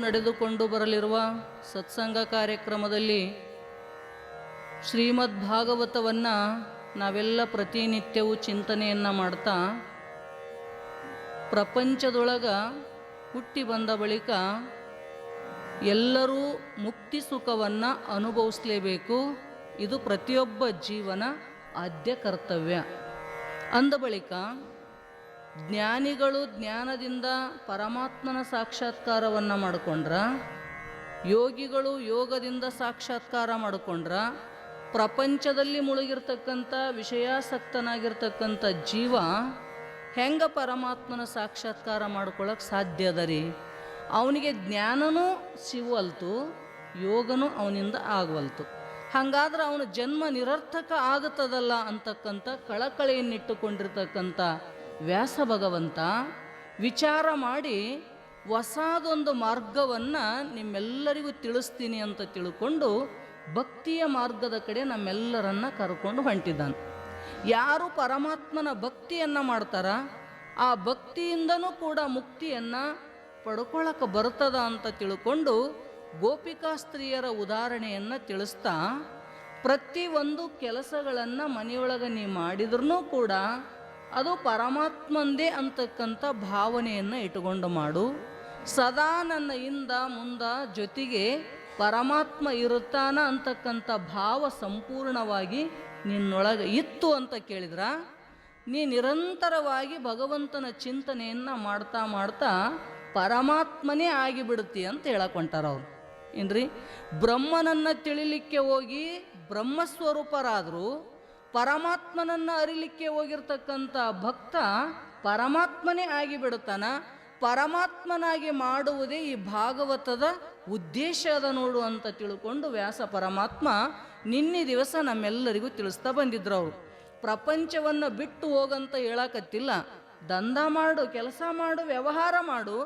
ನಡೆದುಕೊಂಡು ಬರಲಿರುವ ಸತ್ಸಂಗ ಕಾರ್ಯಕ್ರಮದಲ್ಲಿ ಶ್ರೀಮದ್ ಭಾಗವತವನ್ನು ನಾವೆಲ್ಲ ಪ್ರತಿನಿತ್ಯವೂ ಚಿಂತನೆಯನ್ನು ಮಾಡ್ತಾ ಪ್ರಪಂಚದೊಳಗ ಹುಟ್ಟಿ ಬಂದ ಬಳಿಕ ಎಲ್ಲರೂ ಮುಕ್ತಿ ಸುಖವನ್ನು ಅನುಭವಿಸಲೇಬೇಕು. ಇದು ಪ್ರತಿಯೊಬ್ಬ ಜೀವನ ಆದ್ಯ ಕರ್ತವ್ಯ. ಅಂದ ಬಳಿಕ ಜ್ಞಾನಿಗಳು ಜ್ಞಾನದಿಂದ ಪರಮಾತ್ಮನ ಸಾಕ್ಷಾತ್ಕಾರವನ್ನು ಮಾಡಿಕೊಂಡ್ರ, ಯೋಗಿಗಳು ಯೋಗದಿಂದ ಸಾಕ್ಷಾತ್ಕಾರ ಮಾಡಿಕೊಂಡ್ರ, ಪ್ರಪಂಚದಲ್ಲಿ ಮುಳುಗಿರ್ತಕ್ಕಂಥ ವಿಷಯಾಸಕ್ತನಾಗಿರ್ತಕ್ಕಂಥ ಜೀವ ಹೆಂಗ ಪರಮಾತ್ಮನ ಸಾಕ್ಷಾತ್ಕಾರ ಮಾಡ್ಕೊಳ್ಳೋಕೆ ಸಾಧ್ಯ ಅದ ರೀ? ಅವನಿಗೆ ಜ್ಞಾನನೂ ಸಿಗುವಲ್ತು, ಯೋಗನೂ ಅವನಿಂದ ಆಗವಲ್ತು. ಹಾಗಾದ್ರೆ ಅವನ ಜನ್ಮ ನಿರರ್ಥಕ ಆಗುತ್ತದಲ್ಲ ಅಂತಕ್ಕಂಥ ಕಳಕಳಿಯನ್ನಿಟ್ಟುಕೊಂಡಿರ್ತಕ್ಕಂಥ ವ್ಯಾಸ ಭಗವಂತ ವಿಚಾರ ಮಾಡಿ ಹೊಸದೊಂದು ಮಾರ್ಗವನ್ನು ನಿಮ್ಮೆಲ್ಲರಿಗೂ ತಿಳಿಸ್ತೀನಿ ಅಂತ ತಿಳ್ಕೊಂಡು ಭಕ್ತಿಯ ಮಾರ್ಗದ ಕಡೆ ನಮ್ಮೆಲ್ಲರನ್ನ ಕರ್ಕೊಂಡು ಹೊಂಟಿದ್ದಾನೆ. ಯಾರು ಪರಮಾತ್ಮನ ಭಕ್ತಿಯನ್ನು ಮಾಡ್ತಾರ ಆ ಭಕ್ತಿಯಿಂದನೂ ಕೂಡ ಮುಕ್ತಿಯನ್ನು ಪಡ್ಕೊಳ್ಳೋಕೆ ಬರ್ತದ ಅಂತ ತಿಳ್ಕೊಂಡು ಗೋಪಿಕಾ ಸ್ತ್ರೀಯರ ಉದಾಹರಣೆಯನ್ನು ತಿಳಿಸ್ತಾ, ಪ್ರತಿಯೊಂದು ಕೆಲಸಗಳನ್ನು ಮನೆಯೊಳಗೆ ನೀವು ಮಾಡಿದ್ರೂ ಕೂಡ ಅದು ಪರಮಾತ್ಮಂದೇ ಅಂತಕ್ಕಂಥ ಭಾವನೆಯನ್ನು ಇಟ್ಟುಕೊಂಡು ಮಾಡು. ಸದಾ ನನ್ನ ಹಿಂದ ಮುಂದ ಜೊತೆಗೆ ಪರಮಾತ್ಮ ಇರುತ್ತಾನ ಅಂತಕ್ಕಂಥ ಭಾವ ಸಂಪೂರ್ಣವಾಗಿ ನಿನ್ನೊಳಗೆ ಇತ್ತು ಅಂತ ಕೇಳಿದ್ರ, ನೀ ನಿರಂತರವಾಗಿ ಭಗವಂತನ ಚಿಂತನೆಯನ್ನು ಮಾಡ್ತಾ ಮಾಡ್ತಾ ಪರಮಾತ್ಮನೇ ಆಗಿಬಿಡುತ್ತಿ ಅಂತ ಹೇಳಕೊಂಟಾರ ಅವ್ರು. ಏನ್ರಿ, ಬ್ರಹ್ಮನನ್ನು ತಿಳಿಲಿಕ್ಕೆ ಹೋಗಿ ಬ್ರಹ್ಮಸ್ವರೂಪರಾದರು, ಪರಮಾತ್ಮನನ್ನು ಅರಿಲಿಕ್ಕೆ ಹೋಗಿರ್ತಕ್ಕಂಥ ಭಕ್ತ ಪರಮಾತ್ಮನೇ ಆಗಿಬಿಡುತ್ತಾನ. ಪರಮಾತ್ಮನಾಗಿ ಮಾಡುವುದೇ ಈ ಭಾಗವತದ ಉದ್ದೇಶ ಅದ ನೋಡು ಅಂತ ತಿಳ್ಕೊಂಡು ವ್ಯಾಸ ಪರಮಾತ್ಮ ನಿನ್ನೆ ದಿವಸ ನಮ್ಮೆಲ್ಲರಿಗೂ ತಿಳಿಸ್ತಾ ಬಂದಿದ್ರು. ಅವರು ಪ್ರಪಂಚವನ್ನು ಬಿಟ್ಟು ಹೋಗಂತ ಹೇಳಕತ್ತಿಲ್ಲ, ದಂಧ ಮಾಡು, ಕೆಲಸ ಮಾಡು, ವ್ಯವಹಾರ ಮಾಡು,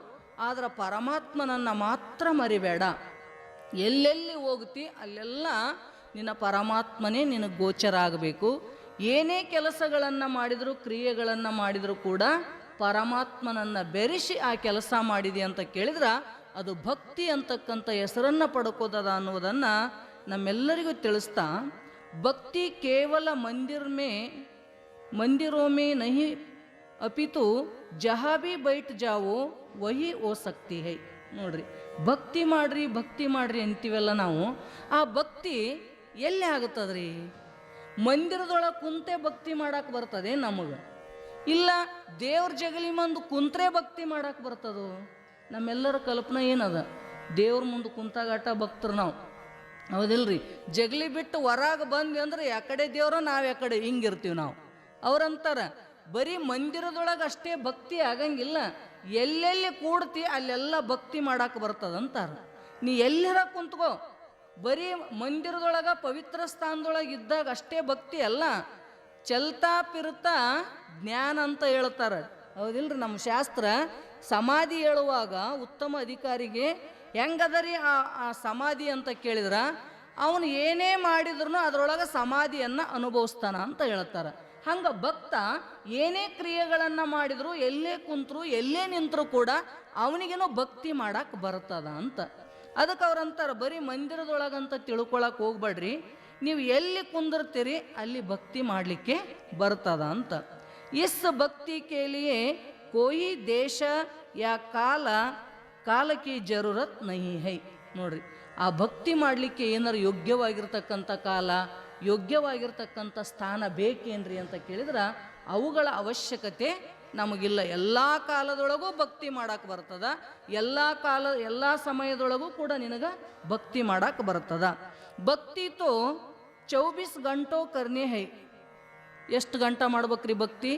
ಆದ್ರೆ ಪರಮಾತ್ಮನನ್ನು ಮಾತ್ರ ಮರಿಬೇಡ. ಎಲ್ಲೆಲ್ಲಿ ಹೋಗ್ತಿ ಅಲ್ಲೆಲ್ಲ ನಿನ್ನ ಪರಮಾತ್ಮನೇ ನಿನಗೆ ಗೋಚರ ಆಗಬೇಕು. ಏನೇ ಕೆಲಸಗಳನ್ನು ಮಾಡಿದರೂ ಕ್ರಿಯೆಗಳನ್ನು ಮಾಡಿದರೂ ಕೂಡ ಪರಮಾತ್ಮನನ್ನು ಬೆರೆಸಿ ಆ ಕೆಲಸ ಮಾಡಿದೆ ಅಂತ ಕೇಳಿದ್ರೆ ಅದು ಭಕ್ತಿ ಅಂತಕ್ಕಂಥ ಹೆಸರನ್ನು ಪಡ್ಕೋದದ ಅನ್ನೋದನ್ನು ನಮ್ಮೆಲ್ಲರಿಗೂ ತಿಳಿಸ್ತಾ, ಭಕ್ತಿ ಕೇವಲ ಮಂದಿರೋ ಮೇ ನಹಿ ಅಪಿತು ಜಹಾ ಭಿ ಬೈಟ್ ಜಾವೋ ವಹಿ ಓ ಸಕ್ತಿ ಹೈ. ನೋಡ್ರಿ, ಭಕ್ತಿ ಮಾಡ್ರಿ ಅಂತೀವಲ್ಲ ನಾವು, ಆ ಭಕ್ತಿ ಎಲ್ಲಿ ಆಗುತ್ತದ್ರಿ? ಮಂದಿರದೊಳಗೆ ಕುಂತೆ ಭಕ್ತಿ ಮಾಡಕ್ಕೆ ಬರ್ತದೆ ನಮಗೆ? ಇಲ್ಲ ದೇವ್ರ ಜಗಲಿ ಮುಂದೆ ಕುಂತ್ರೆ ಭಕ್ತಿ ಮಾಡಕ್ಕೆ ಬರ್ತದೋ? ನಮ್ಮೆಲ್ಲರ ಕಲ್ಪನೆ ಏನದ? ದೇವ್ರ ಮುಂದೆ ಕುಂತಾಗಾಟ ಭಕ್ತರು ನಾವು, ಹೌದಿಲ್ರಿ? ಜಗಲಿ ಬಿಟ್ಟು ಹೊರಗೆ ಬಂದ್ವಿ ಅಂದ್ರೆ ಯಾಕಡೆ ದೇವ್ರ ನಾವು ಯಾಕಡೆ ಹಿಂಗಿರ್ತೀವಿ ನಾವು. ಅವ್ರಂತಾರ ಬರೀ ಮಂದಿರದೊಳಗೆ ಅಷ್ಟೇ ಭಕ್ತಿ ಆಗಂಗಿಲ್ಲ, ಎಲ್ಲೆಲ್ಲಿ ಕೂಡ್ತಿ ಅಲ್ಲೆಲ್ಲ ಭಕ್ತಿ ಮಾಡಕ್ಕೆ ಬರ್ತದಂತಾರ. ನೀ ಎಲ್ಲರ ಕುಂತ್ಕೋ, ಬರೀ ಮಂದಿರದೊಳಗೆ ಪವಿತ್ರ ಸ್ಥಾನದೊಳಗೆ ಇದ್ದಾಗ ಅಷ್ಟೇ ಭಕ್ತಿ ಅಲ್ಲ, ಚಲ್ತಾ ಪಿರ್ತಾ ಜ್ಞಾನ ಅಂತ ಹೇಳ್ತಾರೆ, ಹೌದಿಲ್ರಿ? ನಮ್ಮ ಶಾಸ್ತ್ರ ಸಮಾಧಿ ಹೇಳುವಾಗ ಉತ್ತಮ ಅಧಿಕಾರಿಗೆ ಹೆಂಗದರಿ ಆ ಸಮಾಧಿ ಅಂತ ಕೇಳಿದ್ರ, ಅವನು ಏನೇ ಮಾಡಿದ್ರು ಅದರೊಳಗೆ ಸಮಾಧಿಯನ್ನು ಅನುಭವಿಸ್ತಾನ ಅಂತ ಹೇಳ್ತಾರೆ. ಹಂಗ ಭಕ್ತ ಏನೇ ಕ್ರಿಯೆಗಳನ್ನು ಮಾಡಿದ್ರು, ಎಲ್ಲೇ ಕುಂತರು ಎಲ್ಲೇ ನಿಂತರೂ ಕೂಡ ಅವನಿಗೇನೋ ಭಕ್ತಿ ಮಾಡಕ್ಕೆ ಬರ್ತದ ಅಂತ. ಅದಕ್ಕೆ ಅವ್ರಂತಾರೆ ಬರೀ ಮಂದಿರದೊಳಗಂತ ತಿಳ್ಕೊಳಕ್ಕೆ ಹೋಗ್ಬೇಡ್ರಿ, ನೀವು ಎಲ್ಲಿ ಕುಂದಿರ್ತೀರಿ ಅಲ್ಲಿ ಭಕ್ತಿ ಮಾಡಲಿಕ್ಕೆ ಬರ್ತದ ಅಂತ. ಇಸ್ ಭಕ್ತಿ ಕೇಲಿಯೇ ಕೋಯಿ ದೇಶ ಯಾ ಕಾಲಕ್ಕೆ ಜರೂರತ್ ನಹಿ ಹೈ. ನೋಡ್ರಿ, ಆ ಭಕ್ತಿ ಮಾಡಲಿಕ್ಕೆ ಏನಾರು ಯೋಗ್ಯವಾಗಿರ್ತಕ್ಕಂಥ ಕಾಲ, ಯೋಗ್ಯವಾಗಿರ್ತಕ್ಕಂಥ ಸ್ಥಾನ ಬೇಕೇನ್ರಿ ಅಂತ ಕೇಳಿದ್ರೆ ಅವುಗಳ ಅವಶ್ಯಕತೆ ನಮಗಿಲ್ಲ. ಎಲ್ಲ ಕಾಲದೊಳಗೂ ಭಕ್ತಿ ಮಾಡಕ್ಕೆ ಬರ್ತದ, ಎಲ್ಲ ಸಮಯದೊಳಗೂ ಕೂಡ ನಿನಗೆ ಭಕ್ತಿ ಮಾಡಕ್ಕೆ ಬರ್ತದ. ಭಕ್ತಿ ತೋ 24 ಗಂಟೋ ಕರ್ನೆ ಹೈ. ಎಷ್ಟು ಗಂಟೆ ಮಾಡ್ಬೇಕ್ರಿ ಭಕ್ತಿ?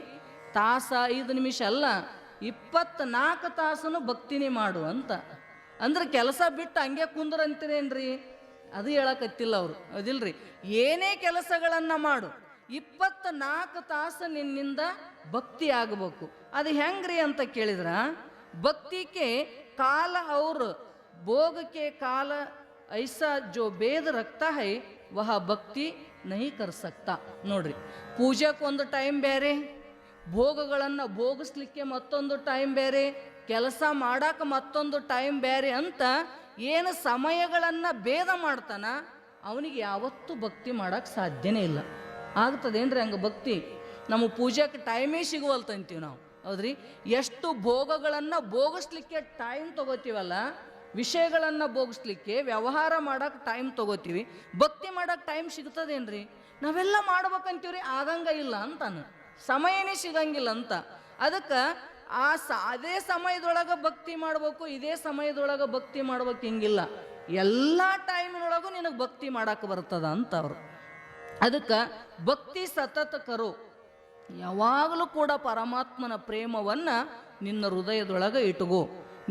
ತಾಸ 5 ನಿಮಿಷ ಅಲ್ಲ, 24 ತಾಸನು ಭಕ್ತಿನೇ ಮಾಡು ಅಂತ. ಅಂದ್ರೆ ಕೆಲಸ ಬಿಟ್ಟು ಹಂಗೆ ಕುಂದ್ರಂತೀರೇನ್ರಿ? ಅದು ಹೇಳಕತ್ತಿಲ್ಲ ಅವರು, ಅದಿಲ್ರಿ. ಏನೇ ಕೆಲಸಗಳನ್ನು ಮಾಡು, 24 ತಾಸು ನಿನ್ನಿಂದ ಭಕ್ತಿ ಆಗಬೇಕು. ಅದು ಹೆಂಗ್ರಿ ಅಂತ ಕೇಳಿದ್ರ, ಭಕ್ತಿಗೆ ಕಾಲ ಅವ್ರ ಭೋಗಕ್ಕೆ ಕಾಲ ಐಸಾ ಜೋ ಬೇದ ರಕ್ತ ಹೈ ವಹ ಭಕ್ತಿ ನಹಿ ಕರ್ ಸಕ್ತಾ. ನೋಡ್ರಿ, ಪೂಜೆಗೆ ಒಂದು ಟೈಮ್ ಬೇರೆ, ಭೋಗಗಳನ್ನು ಭೋಗಿಸ್ಲಿಕ್ಕೆ ಮತ್ತೊಂದು ಟೈಮ್ ಬೇರೆ, ಕೆಲಸ ಮಾಡಾಕ ಮತ್ತೊಂದು ಟೈಮ್ ಬೇರೆ ಅಂತ ಏನು ಸಮಯಗಳನ್ನು ಭೇದ ಮಾಡ್ತಾನ ಅವನಿಗೆ ಯಾವತ್ತೂ ಭಕ್ತಿ ಮಾಡಕ್ಕೆ ಸಾಧ್ಯನೇ ಇಲ್ಲ. ಆಗ್ತದೇನ್ರಿ ಹಂಗೆ ಭಕ್ತಿ? ನಮ್ಮ ಪೂಜೆಗೆ ಟೈಮೇ ಸಿಗುವಲ್ತಂತೀವಿ ನಾವು, ಹೌದ್ರಿ? ಎಷ್ಟು ಭೋಗಗಳನ್ನು ಭೋಗಿಸ್ಲಿಕ್ಕೆ ಟೈಮ್ ತಗೋತೀವಲ್ಲ, ವಿಷಯಗಳನ್ನು ಭೋಗಿಸ್ಲಿಕ್ಕೆ ವ್ಯವಹಾರ ಮಾಡೋಕೆ ಟೈಮ್ ತಗೋತೀವಿ, ಭಕ್ತಿ ಮಾಡೋಕೆ ಟೈಮ್ ಸಿಗ್ತದೇನ್ರಿ? ನಾವೆಲ್ಲ ಮಾಡ್ಬೇಕಂತೀವ್ರಿ, ಆಗಂಗ ಇಲ್ಲ ಅಂತಾನೆ, ಸಮಯನೇ ಸಿಗಂಗಿಲ್ಲ ಅಂತ. ಅದಕ್ಕೆ ಅದೇ ಸಮಯದೊಳಗೆ ಭಕ್ತಿ ಮಾಡ್ಬೇಕು, ಇದೇ ಸಮಯದೊಳಗೆ ಭಕ್ತಿ ಮಾಡ್ಬೇಕು ಹಿಂಗಿಲ್ಲ. ಎಲ್ಲ ಟೈಮಿನೊಳಗೂ ನಿನಗೆ ಭಕ್ತಿ ಮಾಡಕ್ಕೆ ಬರ್ತದ ಅಂತ ಅವರು. ಅದಕ್ಕೆ ಭಕ್ತಿ ಸತತ ಕರು, ಯಾವಾಗಲೂ ಕೂಡ ಪರಮಾತ್ಮನ ಪ್ರೇಮವನ್ನು ನಿನ್ನ ಹೃದಯದೊಳಗೆ ಇಟ್ಕೋ.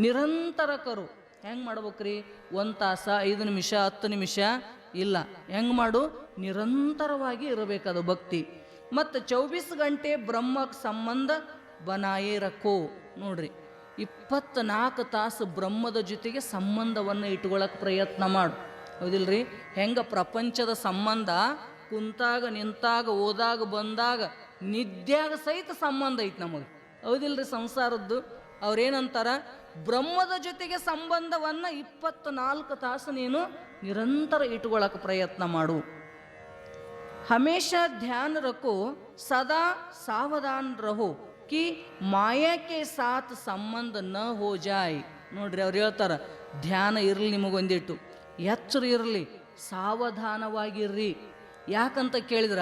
ನಿರಂತರ ಕರು, ಹೆಂಗೆ ಮಾಡ್ಬೇಕ್ರಿ? 1 ತಾಸ 5 ನಿಮಿಷ 10 ನಿಮಿಷ ಇಲ್ಲ, ಹೆಂಗೆ ಮಾಡು? ನಿರಂತರವಾಗಿ ಇರಬೇಕದು ಭಕ್ತಿ. ಮತ್ತು 24 ಗಂಟೆ ಬ್ರಹ್ಮಕ್ಕೆ ಸಂಬಂಧ ಬನಾಯೇ ರಖೋ. ನೋಡ್ರಿ, 24 ತಾಸು ಬ್ರಹ್ಮದ ಜೊತೆಗೆ ಸಂಬಂಧವನ್ನು ಇಟ್ಕೊಳ್ಳೋಕೆ ಪ್ರಯತ್ನ ಮಾಡು, ಹೌದಿಲ್ರಿ? ಹೆಂಗೆ ಪ್ರಪಂಚದ ಸಂಬಂಧ ಕುಂತಾಗ ನಿಂತಾಗ ಓದಾಗ ಬಂದಾಗ ನಿದ್ಯಾಗ ಸಹಿತ ಸಂಬಂಧ ಐತಿ ನಮಗೆ, ಹೌದಿಲ್ರಿ? ಸಂಸಾರದ್ದು ಅವ್ರೇನಂತಾರ, ಬ್ರಹ್ಮದ ಜೊತೆಗೆ ಸಂಬಂಧವನ್ನು 24 ತಾಸು ನೀನು ನಿರಂತರ ಇಟ್ಕೊಳ್ಳೋಕೆ ಪ್ರಯತ್ನ ಮಾಡು. ಹಮೇಶ ಧ್ಯಾನ ರಖೋ, ಸದಾ ಸಾವಧಾನ್ ರಹೋ ಕಿ ಮಾಯಾ ಕೆ ಸಾಥ್ ಸಂಬಂಧ ನ ಹೋ ಜಾಯ್. ನೋಡ್ರಿ, ಅವ್ರು ಹೇಳ್ತಾರ, ಧ್ಯಾನ ಇರಲಿ, ನಿಮಗೊಂದಿಟ್ಟು ಎಚ್ಚರ ಇರಲಿ, ಸಾವಧಾನವಾಗಿರ್ರಿ. ಯಾಕಂತ ಕೇಳಿದ್ರ,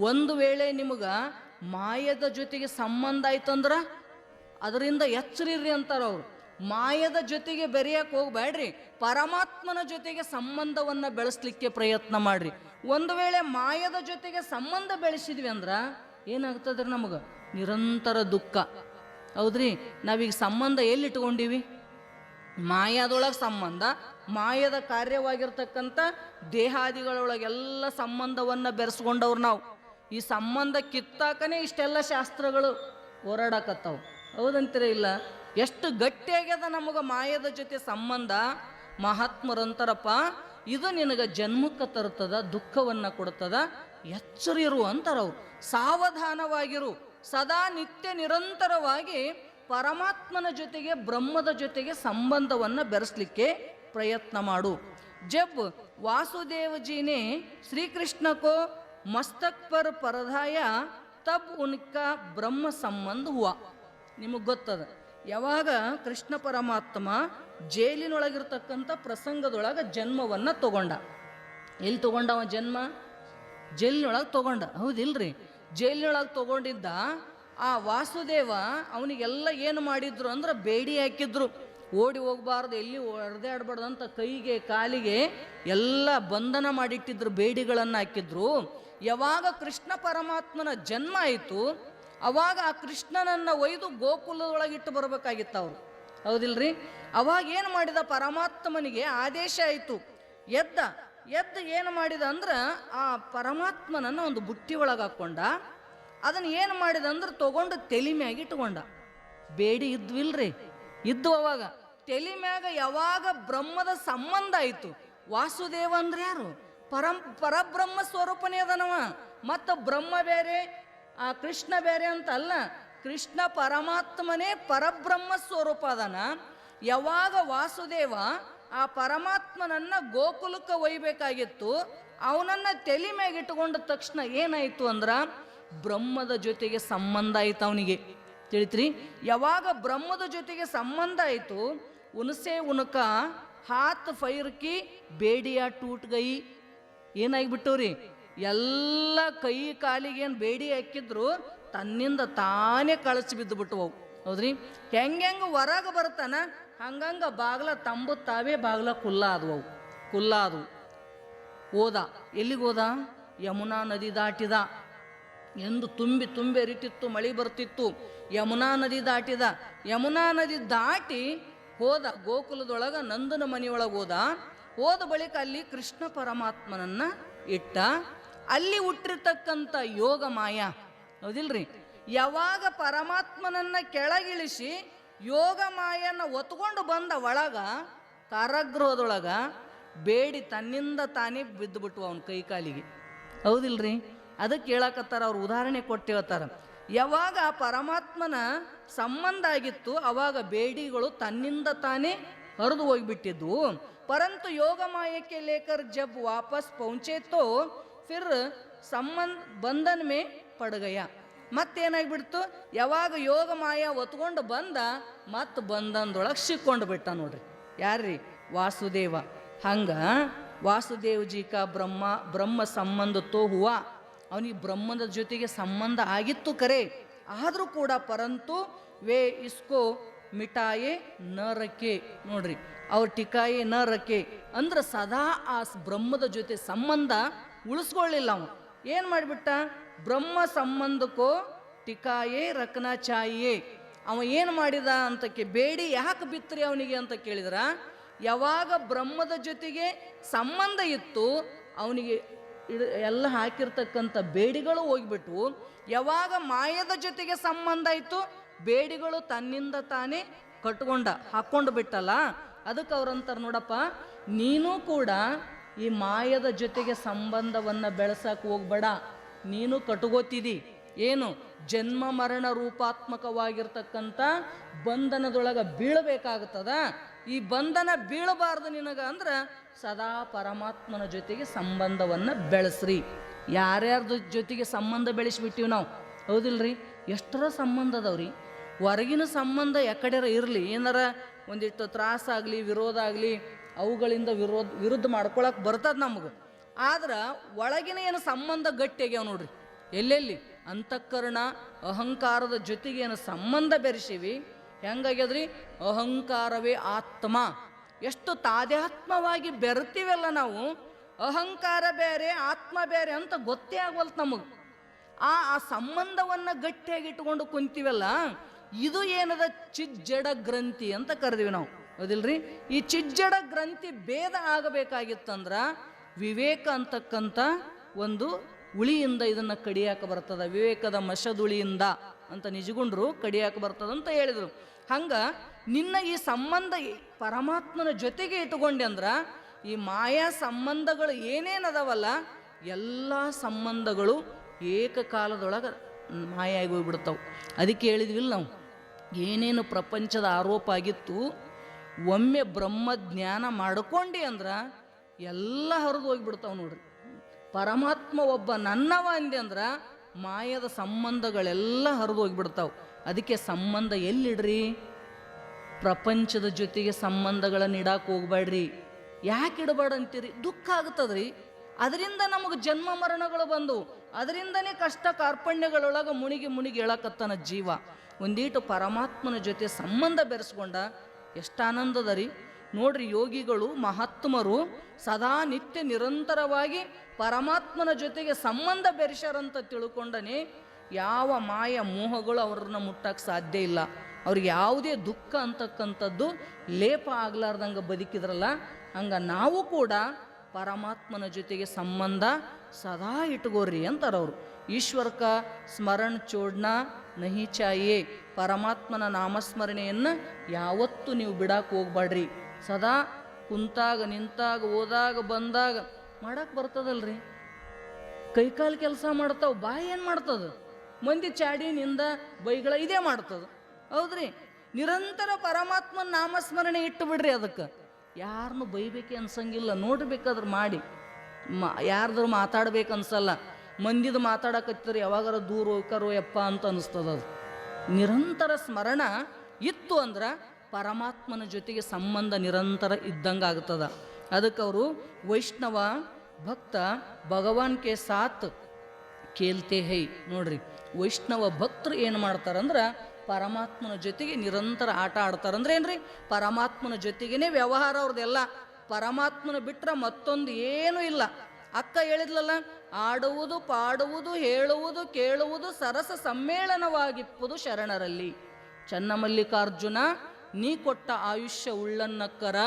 ಒಂದು ವೇಳೆ ನಿಮಗೆ ಮಾಯದ ಜೊತೆಗೆ ಸಂಬಂಧ ಆಯ್ತಂದ್ರ ಅದರಿಂದ ಎಚ್ಚರಿರ್ರಿ ಅಂತಾರ ಅವರು. ಮಾಯದ ಜೊತೆಗೆ ಬೆರೆಯಕ್ಕೆ ಹೋಗ್ಬೇಡ್ರಿ, ಪರಮಾತ್ಮನ ಜೊತೆಗೆ ಸಂಬಂಧವನ್ನು ಬೆಳೆಸ್ಲಿಕ್ಕೆ ಪ್ರಯತ್ನ ಮಾಡ್ರಿ. ಒಂದು ವೇಳೆ ಮಾಯದ ಜೊತೆಗೆ ಸಂಬಂಧ ಬೆಳೆಸಿದ್ವಿ ಅಂದ್ರೆ ಏನಾಗ್ತದ್ರಿ? ನಮಗೆ ನಿರಂತರ ದುಃಖ, ಹೌದ್ರಿ? ನಾವೀಗ ಸಂಬಂಧ ಎಲ್ಲಿ ಇಟ್ಕೊಂಡಿವಿ? ಮಾಯಾದೊಳಗೆ ಸಂಬಂಧ, ಮಾಯದ ಕಾರ್ಯವಾಗಿರ್ತಕ್ಕಂಥ ದೇಹಾದಿಗಳೊಳಗೆಲ್ಲ ಸಂಬಂಧವನ್ನು ಬೆರೆಸ್ಕೊಂಡವ್ರು ನಾವು. ಈ ಸಂಬಂಧ ಕಿತ್ತಾಕನೇ ಇಷ್ಟೆಲ್ಲ ಶಾಸ್ತ್ರಗಳು ಹೋರಾಡಕತ್ತಾವು, ಹೌದಂತೀರ ಇಲ್ಲ? ಎಷ್ಟು ಗಟ್ಟಿಯಾಗ್ಯದ ನಮಗೆ ಮಾಯದ ಜೊತೆ ಸಂಬಂಧ. ಮಹಾತ್ಮರಂತಾರಪ್ಪ, ಇದು ನಿನಗೆ ಜನ್ಮಕ್ಕೆ ತರ್ತದ, ದುಃಖವನ್ನು ಕೊಡ್ತದ, ಎಚ್ಚರಿರು ಅಂತಾರವ್ರು. ಸಾವಧಾನವಾಗಿರು, ಸದಾ ನಿತ್ಯ ನಿರಂತರವಾಗಿ ಪರಮಾತ್ಮನ ಜೊತೆಗೆ ಬ್ರಹ್ಮದ ಜೊತೆಗೆ ಸಂಬಂಧವನ್ನು ಬೆರೆಸಲಿಕ್ಕೆ ಪ್ರಯತ್ನ ಮಾಡು. ಜಬ್ ವಾಸುದೇವಜಿನೇ ಶ್ರೀಕೃಷ್ಣ ಕೋ ಮಸ್ತಕ್ ಪರ್ ಪರದಾಯ ತಬ್ ಉನ್ಕಾ ಬ್ರಹ್ಮ ಸಂಬಂಧ ಹುವಾ. ನಿಮಗೆ ಗೊತ್ತದ, ಯಾವಾಗ ಕೃಷ್ಣ ಪರಮಾತ್ಮ ಜೈಲಿನೊಳಗಿರ್ತಕ್ಕಂಥ ಪ್ರಸಂಗದೊಳಗೆ ಜನ್ಮವನ್ನು ತಗೊಂಡ. ಎಲ್ಲಿ ತಗೊಂಡವ ಜನ್ಮ? ಜೈಲಿನೊಳಗೆ ತಗೊಂಡ, ಹೌದಿಲ್ರಿ? ಜೈಲಿನೊಳಗೆ ತಗೊಂಡಿದ್ದ ಆ ವಾಸುದೇವ ಅವನಿಗೆಲ್ಲ ಏನು ಮಾಡಿದ್ರು ಅಂದ್ರೆ ಬೇಡಿ ಹಾಕಿದ್ರು. ಓಡಿ ಹೋಗ್ಬಾರ್ದು, ಎಲ್ಲಿ ಹೊಡೆದಾಡ್ಬಾರ್ದು ಅಂತ ಕೈಗೆ ಕಾಲಿಗೆ ಎಲ್ಲ ಬಂಧನ ಮಾಡಿಟ್ಟಿದ್ರು, ಬೇಡಿಗಳನ್ನು ಹಾಕಿದ್ರು. ಯಾವಾಗ ಕೃಷ್ಣ ಪರಮಾತ್ಮನ ಜನ್ಮ ಆಯಿತು, ಅವಾಗ ಆ ಕೃಷ್ಣನನ್ನು ಒಯ್ದು ಗೋಕುಲದೊಳಗಿಟ್ಟು ಬರಬೇಕಾಗಿತ್ತು ಅವರು, ಹೌದಿಲ್ರಿ? ಅವಾಗ ಏನು ಮಾಡಿದ? ಪರಮಾತ್ಮನಿಗೆ ಆದೇಶ ಆಯಿತು. ಎದ್ದು ಏನು ಮಾಡಿದ ಅಂದ್ರೆ ಆ ಪರಮಾತ್ಮನನ್ನು ಒಂದು ಬುಟ್ಟಿ ಒಳಗೆ ಹಾಕ್ಕೊಂಡ. ಅದನ್ನು ಏನು ಮಾಡಿದ ಅಂದ್ರೆ ತಗೊಂಡು ತಲೆ ಮ್ಯಾಗ ಇಟ್ಕೊಂಡ. ಬೇಡಿ ಇದ್ವಿಲ್ರಿ, ಇದ್ದು ಅವಾಗ ತಲೆ ಮ್ಯಾಗ ಯಾವಾಗ ಬ್ರಹ್ಮದ ಸಂಬಂಧ ಆಯಿತು. ವಾಸುದೇವ ಅಂದ್ರೆ ಯಾರು? ಪರಬ್ರಹ್ಮ ಸ್ವರೂಪನೇ ಅದನವ. ಮತ್ತು ಬ್ರಹ್ಮ ಬೇರೆ, ಆ ಕೃಷ್ಣ ಬೇರೆ ಅಂತ ಅಲ್ಲ, ಕೃಷ್ಣ ಪರಮಾತ್ಮನೇ ಪರಬ್ರಹ್ಮ ಸ್ವರೂಪ ಅದನ. ಯಾವಾಗ ವಾಸುದೇವ ಆ ಪರಮಾತ್ಮನನ್ನ ಗೋಕುಲಕ್ಕೆ ಒಯ್ಬೇಕಾಗಿತ್ತು, ಅವನನ್ನ ತಲೆ ಮ್ಯಾಗ ಇಟ್ಟುಕೊಂಡ ತಕ್ಷಣ ಏನಾಯಿತು ಅಂದ್ರ ಬ್ರಹ್ಮದ ಜೊತೆಗೆ ಸಂಬಂಧ ಆಯ್ತು ಅವನಿಗೆ, ತಿಳಿತ್ರಿ? ಯಾವಾಗ ಬ್ರಹ್ಮದ ಜೊತೆಗೆ ಸಂಬಂಧ ಆಯಿತು, ಉನಸೆ ಉನಕ ಹಾತ್ ಫೈರ್ಕಿ ಬೇಡಿಯ ಟೂಟ್ ಗೈ. ಏನಾಗಿಬಿಟ್ಟವ್ರಿ? ಎಲ್ಲ ಕೈ ಕಾಲಿಗೇನು ಬೇಡಿ ಹಾಕಿದ್ರು ತನ್ನಿಂದ ತಾನೇ ಕಳಚಿ ಬಿದ್ದು ಬಿಟ್ಟವು, ಹೌದ್ರಿ? ಹೆಂಗೆ ಹೊರಗೆ ಬರ್ತಾನ ಹಂಗಂಗ ಬಾಗ್ಲ ತಂಬುತ್ತಾವೇ, ಬಾಗ್ಲ ಕುಲ್ಲ ಆದವು. ಹೋದ, ಎಲ್ಲಿಗೆ ಹೋದ? ಯಮುನಾ ನದಿ ದಾಟಿದ. ಎಂದು ತುಂಬಿ ಅರಿತಿತ್ತು, ಮಳೆ ಬರ್ತಿತ್ತು. ಯಮುನಾ ನದಿ ದಾಟಿದ. ಯಮುನಾ ನದಿ ದಾಟಿ ಹೋದ ಗೋಕುಲದೊಳಗೆ ನಂದನ ಮನೆಯೊಳಗೆ ಹೋದ ಬಳಿಕ ಅಲ್ಲಿ ಕೃಷ್ಣ ಪರಮಾತ್ಮನನ್ನ ಇಟ್ಟ. ಅಲ್ಲಿ ಹುಟ್ಟಿರ್ತಕ್ಕಂಥ ಯೋಗ ಮಾಯ, ಹೌದಿಲ್ರಿ? ಯಾವಾಗ ಪರಮಾತ್ಮನನ್ನ ಕೆಳಗಿಳಿಸಿ ಯೋಗ ಮಾಯನ್ನ ಒತ್ಕೊಂಡು ಬಂದ ಒಳಗ ಕಾರಾಗೃಹದೊಳಗ ಬೇಡಿ ತನ್ನಿಂದ ತಾನೇ ಬಿದ್ದು ಬಿಟ್ಟು ಅವನ ಕೈ ಕಾಲಿಗೆ, ಹೌದಿಲ್ರಿ? ಅದಕ್ಕೆ ಹೇಳಕತ್ತಾರ, ಅವ್ರು ಉದಾಹರಣೆ ಕೊಟ್ಟು ಹೇಳ್ತಾರ. ಯಾವಾಗ ಆ ಪರಮಾತ್ಮನ ಸಂಬಂಧ ಆಗಿತ್ತು ಅವಾಗ ಬೇಡಿಗಳು ತನ್ನಿಂದ ತಾನೇ ಹರಿದು ಹೋಗ್ಬಿಟ್ಟಿದ್ವು. ಪರಂತು ಯೋಗ ಮಾಯಕ್ಕೆ ಲೇಕರ್ ಜಬ್ ವಾಪಸ್ ಪೌಂಚೆ ತೋ ಫಿರ್ ಸಂಬಂಧ ಬಂಧನ್ ಮೇ ಪಡಗಯ. ಮತ್ತೇನಾಗ್ಬಿಡ್ತು, ಯಾವಾಗ ಯೋಗ ಮಾಯ ಒತ್ಕೊಂಡು ಬಂದ ಮತ್ತು ಬಂಧನದೊಳಗೆ ಸಿಕ್ಕೊಂಡು ಬಿಟ್ಟ ನೋಡ್ರಿ. ಯಾರ್ರಿ? ವಾಸುದೇವ. ಹಂಗ ವಾಸುದೇವ್ಜಿ ಕಾ ಬ್ರಹ್ಮ ಸಂಬಂಧ ತೋ ಹುವಾ, ಅವನಿಗೆ ಬ್ರಹ್ಮದ ಜೊತೆಗೆ ಸಂಬಂಧ ಆಗಿತ್ತು ಕರೆ, ಆದರೂ ಕೂಡ ಪರಂತು ವೇ ಇಸ್ಕೋ ಮಿಟಾಯೆ ನ ರಕೆ. ನೋಡ್ರಿ, ಅವ್ರ ಟಿಕಾಯೆ ನ ರಕೆ ಅಂದ್ರೆ ಸದಾ ಆ ಬ್ರಹ್ಮದ ಜೊತೆ ಸಂಬಂಧ ಉಳಿಸ್ಕೊಳ್ಳಿಲ್ಲ. ಅವ ಏನು ಮಾಡಿಬಿಟ್ಟ, ಬ್ರಹ್ಮ ಸಂಬಂಧಕ್ಕೋ ಟಿಕಾಯೆ ರಕನ ಚಾಯೆ. ಅವ ಏನು ಮಾಡಿದ ಅಂತಕ್ಕೆ ಬೇಡಿ ಯಾಕೆ ಬಿತ್ತರಿ ಅವನಿಗೆ ಅಂತ ಕೇಳಿದ್ರ, ಯಾವಾಗ ಬ್ರಹ್ಮದ ಜೊತೆಗೆ ಸಂಬಂಧ ಇತ್ತು ಅವನಿಗೆ ಎಲ್ಲ ಹಾಕಿರ್ತಕ್ಕಂಥ ಬೇಡಿಗಳು ಹೋಗ್ಬಿಟ್ಟು, ಯಾವಾಗ ಮಾಯದ ಜೊತೆಗೆ ಸಂಬಂಧ ಇತ್ತು ಬೇಡಿಗಳು ತನ್ನಿಂದ ತಾನೇ ಹಾಕ್ಕೊಂಡು ಬಿಟ್ಟಲ್ಲ. ಅದಕ್ಕೆ ಅವ್ರಂತಾರೆ, ನೋಡಪ್ಪ ನೀನು ಕೂಡ ಈ ಮಾಯದ ಜೊತೆಗೆ ಸಂಬಂಧವನ್ನು ಬೆಳೆಸಕ್ಕೆ ಹೋಗ್ಬೇಡ, ನೀನು ಕಟ್ಕೋತಿದಿ. ಏನು? ಜನ್ಮ ಮರಣ ರೂಪಾತ್ಮಕವಾಗಿರ್ತಕ್ಕಂಥ ಬಂಧನದೊಳಗೆ ಬೀಳಬೇಕಾಗ್ತದ. ಈ ಬಂಧನ ಬೀಳಬಾರ್ದು ನಿನಗ ಅಂದ್ರೆ ಸದಾ ಪರಮಾತ್ಮನ ಜೊತೆಗೆ ಸಂಬಂಧವನ್ನು ಬೆಳೆಸ್ರಿ. ಯಾರ್ಯಾರ್ದ ಜೊತೆಗೆ ಸಂಬಂಧ ಬೆಳೆಸಿಬಿಟ್ಟಿವಿ ನಾವು, ಹೌದಿಲ್ರಿ? ಎಷ್ಟರ ಸಂಬಂಧ ಅದಾವ್ರಿ. ಹೊರಗಿನ ಸಂಬಂಧ ಯಾಕಡೆ ಇರಲಿ, ಏನಾರ ಒಂದಿಷ್ಟು ತ್ರಾಸಾಗಲಿ ವಿರೋಧ ಆಗಲಿ ಅವುಗಳಿಂದ ವಿರುದ್ಧ ಮಾಡ್ಕೊಳಕ್ಕೆ ಬರ್ತದೆ ನಮಗೆ. ಆದ್ರೆ ಒಳಗಿನ ಏನು ಸಂಬಂಧ ಗಟ್ಟಿಯಾಗ್ಯಾವ ನೋಡ್ರಿ. ಎಲ್ಲೆಲ್ಲಿ ಅಂತಃಕರಣ ಅಹಂಕಾರದ ಜೊತೆಗೆ ಏನು ಸಂಬಂಧ ಬೆರೆಸಿವಿ, ಹೆಂಗಾಗ್ಯದ್ರಿ? ಅಹಂಕಾರವೇ ಆತ್ಮ. ಎಷ್ಟು ತಾಧ್ಯಾತ್ಮವಾಗಿ ಬೆರ್ತೀವಲ್ಲ ನಾವು, ಅಹಂಕಾರ ಬೇರೆ ಆತ್ಮ ಬೇರೆ ಅಂತ ಗೊತ್ತೇ ಆಗವಲ್ತು ನಮಗೆ. ಆ ಸಂಬಂಧವನ್ನು ಗಟ್ಟಿಯಾಗಿ ಇಟ್ಕೊಂಡು ಕುಂತೀವಲ್ಲ, ಇದು ಏನದ ಚಿಜ್ಜಡ ಗ್ರಂಥಿ ಅಂತ ಕರೆದಿವಿ ನಾವು, ಹೌದಿಲ್ರಿ? ಈ ಚಿಜ್ಜಡ ಗ್ರಂಥಿ ಭೇದ ಆಗಬೇಕಾಗಿತ್ತಂದ್ರ ವಿವೇಕ ಅಂತಕ್ಕಂಥ ಒಂದು ಉಳಿಯಿಂದ ಇದನ್ನ ಕಡಿಯಾಕ ಬರ್ತದ. ವಿವೇಕದ ಮಶದುಳಿಯಿಂದ ಅಂತ ನಿಜಗುಂಡ್ರು ಕಡಿಯಾಕ ಬರ್ತದಂತ ಹೇಳಿದ್ರು. ಹಂಗ ನಿನ್ನ ಈ ಸಂಬಂಧ ಪರಮಾತ್ಮನ ಜೊತೆಗೆ ಇಟ್ಟುಕೊಂಡೆ ಅಂದ್ರ ಈ ಮಾಯಾ ಸಂಬಂಧಗಳು ಏನೇನದವಲ್ಲ ಎಲ್ಲ ಸಂಬಂಧಗಳು ಏಕಕಾಲದೊಳಗೆ ಮಾಯ ಆಗಿ ಹೋಗ್ಬಿಡ್ತಾವೆ. ಅದಕ್ಕೆ ಹೇಳಿದ್ವಿಲ್ಲ ನಾವು, ಏನೇನು ಪ್ರಪಂಚದ ಆರೋಪ ಆಗಿತ್ತು ಒಮ್ಮೆ ಬ್ರಹ್ಮಜ್ಞಾನ ಮಾಡ್ಕೊಂಡಿ ಅಂದ್ರ ಎಲ್ಲ ಹರಿದು ಹೋಗಿಬಿಡ್ತಾವೆ ನೋಡ್ರಿ. ಪರಮಾತ್ಮ ಒಬ್ಬ ನನ್ನವ ಅಂದೆ ಅಂದ್ರ ಮಾಯದ ಸಂಬಂಧಗಳೆಲ್ಲ ಹರಿದು ಹೋಗಿಬಿಡ್ತಾವೆ. ಅದಕ್ಕೆ ಸಂಬಂಧ ಎಲ್ಲಿಡ್ರಿ? ಪ್ರಪಂಚದ ಜೊತೆಗೆ ಸಂಬಂಧಗಳನ್ನು ಇಡಕ್ಕೆ ಹೋಗ್ಬೇಡ್ರಿ. ಯಾಕೆ ಇಡಬೇಡ ಅಂತೀರಿ? ದುಃಖ ಆಗ್ತದ್ರಿ. ಅದರಿಂದ ನಮಗೆ ಜನ್ಮ ಮರಣಗಳು ಬಂದು ಅದರಿಂದನೇ ಕಷ್ಟ ಕಾರ್ಪಣ್ಯಗಳೊಳಗೆ ಮುಣಿಗಿ ಮುಣಿಗಿ ಹೇಳಕತ್ತಾನ ಜೀವ. ಒಂದೀಟು ಪರಮಾತ್ಮನ ಜೊತೆ ಸಂಬಂಧ ಬೆರೆಸ್ಕೊಂಡ ಎಷ್ಟು ಆನಂದದ ರೀ ನೋಡ್ರಿ. ಯೋಗಿಗಳು ಮಹಾತ್ಮರು ಸದಾ ನಿತ್ಯ ನಿರಂತರವಾಗಿ ಪರಮಾತ್ಮನ ಜೊತೆಗೆ ಸಂಬಂಧ ಬೆರೆಸ್ಯಾರಂತ ತಿಳ್ಕೊಂಡನೆ ಯಾವ ಮಾಯ ಮೋಹಗಳು ಅವ್ರನ್ನ ಮುಟ್ಟಕ್ಕೆ ಸಾಧ್ಯ ಇಲ್ಲ. ಅವ್ರಿಗೆ ಯಾವುದೇ ದುಃಖ ಅಂತಕ್ಕಂಥದ್ದು ಲೇಪ ಆಗ್ಲಾರ್ದಂಗೆ ಬದುಕಿದ್ರಲ್ಲ, ಹಂಗೆ ನಾವು ಕೂಡ ಪರಮಾತ್ಮನ ಜೊತೆಗೆ ಸಂಬಂಧ ಸದಾ ಇಟ್ಕೋರಿ ಅಂತಾರವರು. ಈಶ್ವರ್ಕ ಸ್ಮರಣ ಚೋಡ್ನ ನಹಿ ಚಾಯೇ. ಪರಮಾತ್ಮನ ನಾಮಸ್ಮರಣೆಯನ್ನು ಯಾವತ್ತೂ ನೀವು ಬಿಡಕ್ಕೆ ಹೋಗ್ಬೇಡ್ರಿ. ಸದಾ ಕುಂತಾಗ ನಿಂತಾಗ ಓದಾಗ ಬಂದಾಗ ಮಾಡಕ್ಕೆ ಬರ್ತದಲ್ರಿ. ಕೈಕಾಲು ಕೆಲಸ ಮಾಡ್ತಾವ, ಬಾಯಿ ಏನು ಮಾಡ್ತದ? ಮಂದಿ ಚಾಡಿನಿಂದ ಬೈಗಳ ಇದೇ ಮಾಡ್ತದ, ಹೌದ್ರಿ? ನಿರಂತರ ಪರಮಾತ್ಮನ ನಾಮಸ್ಮರಣೆ ಇಟ್ಟು ಬಿಡ್ರಿ. ಅದಕ್ಕೆ ಯಾರನ್ನು ಬೈಬೇಕೆ ಅನ್ಸಂಗಿಲ್ಲ. ನೋಡ್ಬೇಕಾದ್ರೆ ಮಾಡಿ ಯಾರ್ದಾರು ಮಾತಾಡ್ಬೇಕು ಅನ್ಸಲ್ಲ. ಮಂದಿದು ಮಾತಾಡಕತ್ತಿದ್ರೆ ಯಾವಾಗಾರ ದೂರ ಹೋಗ್ಕಾರೋ ಯಪ್ಪ ಅಂತ ಅನಿಸ್ತದ. ಅದು ನಿರಂತರ ಸ್ಮರಣ ಇತ್ತು ಅಂದ್ರೆ ಪರಮಾತ್ಮನ ಜೊತೆಗೆ ಸಂಬಂಧ ನಿರಂತರ ಇದ್ದಂಗೆ ಆಗ್ತದ. ಅದಕ್ಕೆ ಅವರು ವೈಷ್ಣವ ಭಕ್ತ ಭಗವಾನ್ ಕೆ ಸಾತ್ ಕೇಲ್ತೆ ಹೈ. ನೋಡ್ರಿ, ವೈಷ್ಣವ ಭಕ್ತರು ಏನು ಮಾಡ್ತಾರಂದ್ರೆ ಪರಮಾತ್ಮನ ಜೊತೆಗೆ ನಿರಂತರ ಆಟ ಆಡ್ತಾರಂದ್ರೆ ಏನ್ರಿ? ಪರಮಾತ್ಮನ ಜೊತೆಗೇನೆ ವ್ಯವಹಾರ ಅವ್ರದ್ದೆಲ್ಲ. ಪರಮಾತ್ಮನ ಬಿಟ್ರೆ ಮತ್ತೊಂದು ಏನೂ ಇಲ್ಲ. ಅಕ್ಕ ಹೇಳಿದ್ಲಲ್ಲ, ಆಡುವುದು ಪಾಡುವುದು ಹೇಳುವುದು ಕೇಳುವುದು ಸರಸ ಸಮ್ಮೇಳನವಾಗಿಪ್ಪುದು ಶರಣರಲ್ಲಿ. ಚನ್ನಮಲ್ಲಿಕಾರ್ಜುನ ನೀ ಕೊಟ್ಟ ಆಯುಷ್ಯ ಉಳ್ಳನ್ನಕ್ಕರ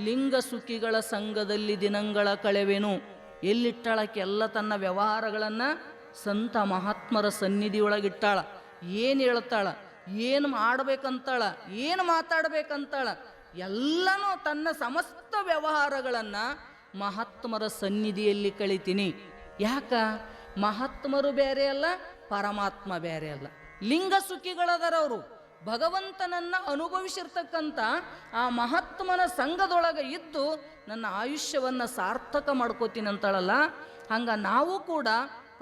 ಲಿಂಗ ಸುಖಿಗಳ ಸಂಘದಲ್ಲಿ ದಿನಗಳ ಕಳೆವೆನು. ಎಲ್ಲಿಟ್ಟಾಳಕ್ಕೆಲ್ಲ ತನ್ನ ವ್ಯವಹಾರಗಳನ್ನು ಸಂತ ಮಹಾತ್ಮರ ಸನ್ನಿಧಿಯೊಳಗಿಟ್ಟಾಳ. ಏನು ಹೇಳ್ತಾಳ, ಏನು ಆಡ್ಬೇಕಂತಾಳ, ಏನು ಮಾತಾಡ್ಬೇಕಂತಾಳ, ಎಲ್ಲನೂ ತನ್ನ ಸಮಸ್ತ ವ್ಯವಹಾರಗಳನ್ನು ಮಹಾತ್ಮರ ಸನ್ನಿಧಿಯಲ್ಲಿ ಕಳಿತೀನಿ. ಯಾಕ? ಮಹಾತ್ಮರು ಬೇರೆ ಅಲ್ಲ, ಪರಮಾತ್ಮ ಬೇರೆ ಅಲ್ಲ. ಲಿಂಗ ಸುಖಿಗಳದರ ಅವರು ಭಗವಂತನನ್ನ ಅನುಭವಿಸಿರ್ತಕ್ಕಂಥ ಆ ಮಹಾತ್ಮನ ಸಂಘದೊಳಗೆ ಇದ್ದು ನನ್ನ ಆಯುಷ್ಯವನ್ನು ಸಾರ್ಥಕ ಮಾಡ್ಕೋತೀನಿ ಅಂತಾಳಲ್ಲ, ಹಂಗ ನಾವು ಕೂಡ